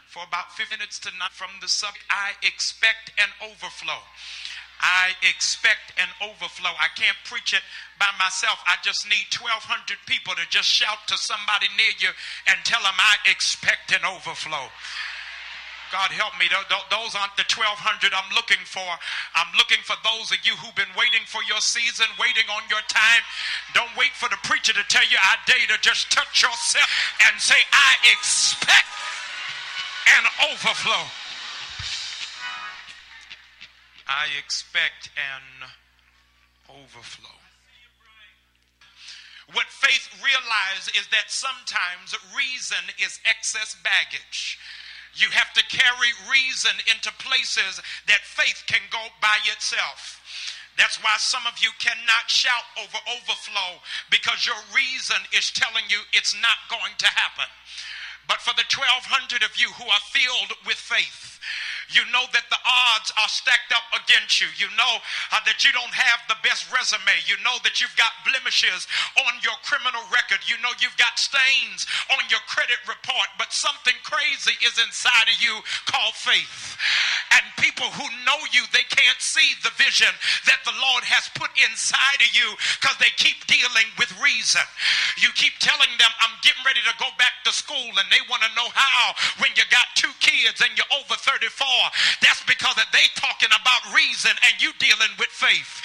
for about 5 minutes tonight from the subject, I expect an overflow. I expect an overflow. I can't preach it by myself. I just need 1,200 people to just shout to somebody near you and tell them, I expect an overflow. God help me. Those aren't the 1,200 I'm looking for. I'm looking for those of you who've been waiting for your season, waiting on your time. Don't wait for the preacher to tell you, I dare you to just touch yourself and say, I expect an overflow. I expect an overflow. What faith realizes is that sometimes reason is excess baggage. You have to carry reason into places that faith can go by itself. That's why some of you cannot shout over overflow, because your reason is telling you it's not going to happen. But for the 1,200 of you who are filled with faith, you know that the odds are stacked up against you. You know that you don't have the best resume. You know that you've got blemishes on your criminal record. You know you've got stains on your credit report. But something crazy is inside of you called faith. And people who know you, they can't see the vision that the Lord has put inside of you because they keep dealing with reason. You keep telling them, I'm getting ready to go back to school, and they want to know how when you got 2 kids and you're over 34. That's because they talking about reason and you dealing with faith.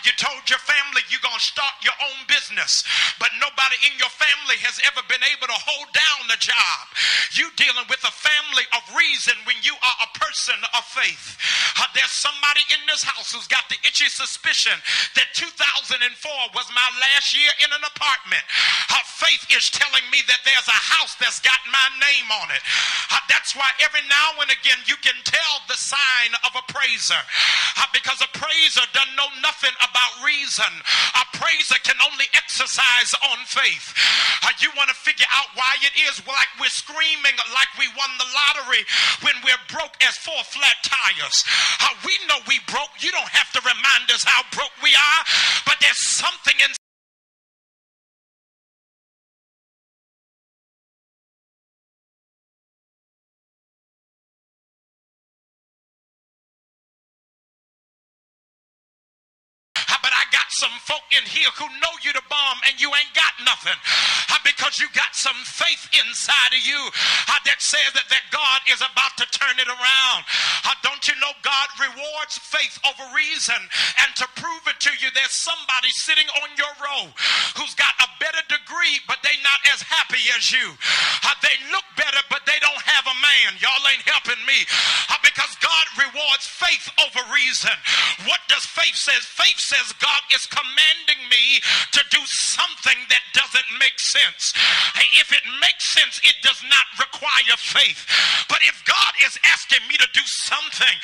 You told your family you're going to start your own business, but nobody in your family has ever been able to hold down the job. You dealing with a family of reason when you are a person of faith. There's somebody in this house who's got the itchy suspicion that 2004 was my last year in an apartment. Faith is telling me that there's a house that's got my name on it. That's why every now and again you can tell the sign of a praiser, because a praiser doesn't know nothing about reason. A praiser can only exercise on faith. You want to figure out why it is like we're screaming like we won the lottery when we're broke as 4 flat tires. We know we broke. You don't have to remind us how broke we are, but there's something in some folk in here who know you the bomb and you ain't got nothing, because you got some faith inside of you that says that God is about to turn it around. Don't you know God rewards faith over reason? And to prove it to you, there's somebody sitting on your row who's got a better degree, but they not as happy as you. They look better, but they don't have a man. Y'all ain't helping me, because God rewards faith over reason. What does faith say? Faith says God is commanding me to do something that doesn't make sense. Hey, if it makes sense, it does not require faith. But if God is asking me to do something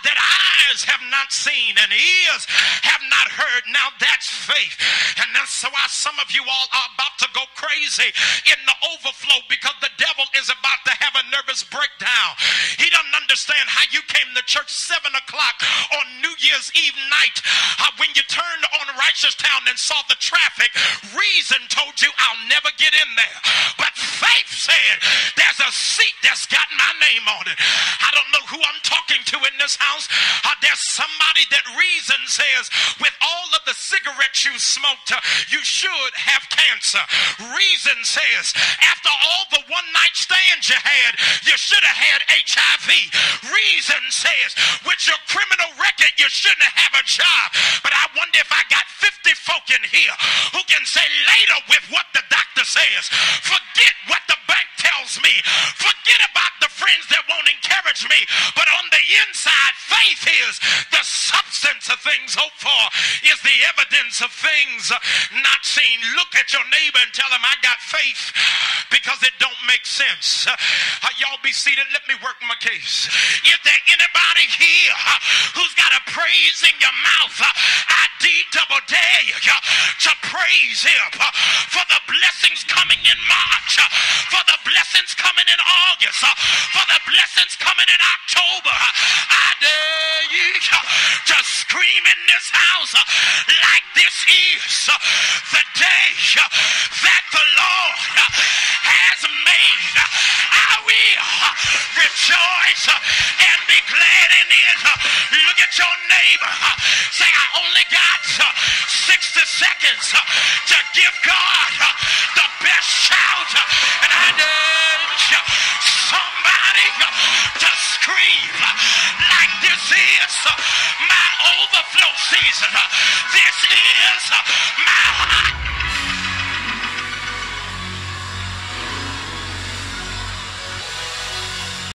that eyes have not seen and ears have not heard, now that's faith. And that's why some of you all are about to go crazy in the overflow, because the devil is about to have a nervous breakdown. He doesn't understand how you came to church 7 o'clock on New Year's Eve night when you turned on Righteous Town and saw the traffic. Reason told you I'll never get in there, but faith said there's a seat that's got my name on it. I don't know who I'm talking to in this house. There's somebody that reason says with all of the cigarettes you smoked, you should have cancer. Reason says after all the one night stands you had, you should have had HIV. Reason says with your criminal record you shouldn't have a job. But I wonder if I got 50 folk in here who can say later with what the doctor says, forget what the bank tells me, forget about the friends that won't encourage me, but on the inside, faith is the substance of things hoped for, is the evidence of things not seen. Look at your neighbor and tell him I got faith, because it don't make sense. Y'all be seated. Let me work my case. Is there anybody here who's got a praise in your mouth? I double dare you to praise him for the blessings coming in March, for the blessings coming in August, for the blessings coming in October. I dare you to scream in this house like this is the day that the Lord has made. I will will rejoice and be glad in it. Look at your neighbor. Say, I only got 60 seconds to give God the best shout. And I need somebody to scream like this is my overflow season. This is